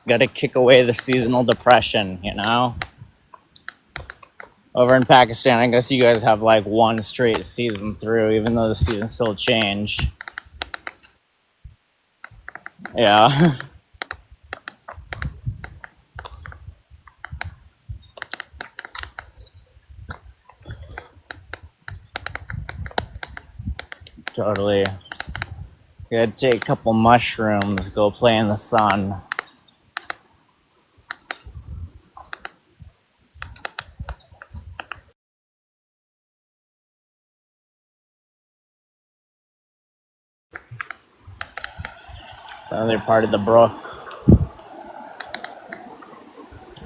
Gotta kick away the seasonal depression, you know? Over in Pakistan, I guess you guys have like one straight season through, even though the seasons still change. Yeah. Totally. Gotta take a couple mushrooms, go play in the sun. The other part of the brook.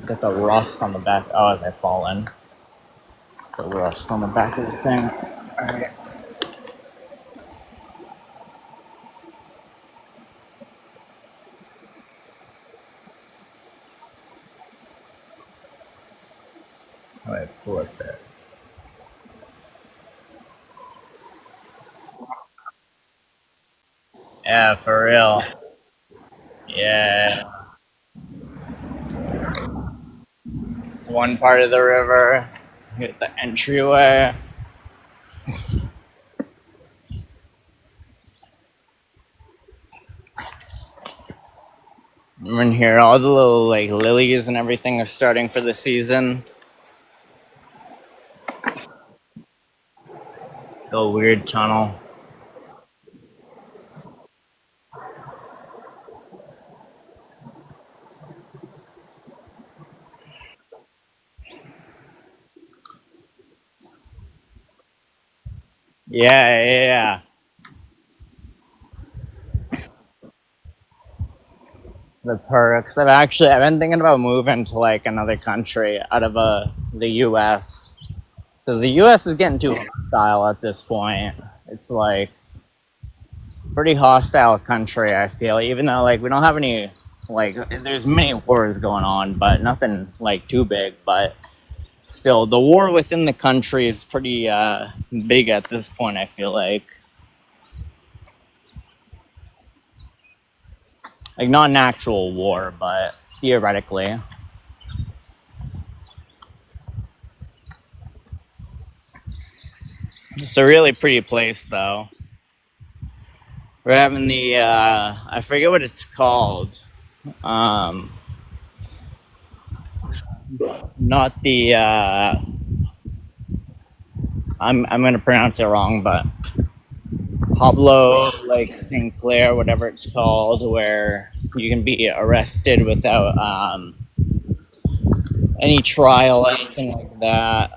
Got the rust on the back. Oh, as I fall in. The rust on the back of the thing. Alright. How do I flip it? Yeah, for real. Yeah. It's one part of the river. Hit the entryway. I'm in here. All the little like lilies and everything are starting for the season. The weird tunnel. Yeah. The perks. I've been thinking about moving to like another country out of the U.S. because the U.S. is getting too hostile at this point. It's like pretty hostile country. I feel, even though like we don't have any like there's many wars going on, but nothing like too big. But still, the war within the country is pretty big at this point. I feel like not an actual war, but theoretically. It's a really pretty place, though. We're having the I forget what it's called. Not the I'm gonna pronounce it wrong, but Pablo like Sinclair, whatever it's called, where you can be arrested without any trial, anything like that.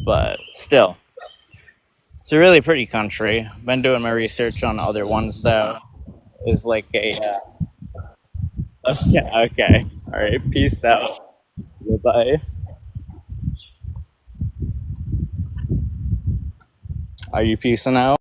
But still, it's a really pretty country. I've been doing my research on other ones though. It's like a okay. All right, peace out. Goodbye. Are you peacing out?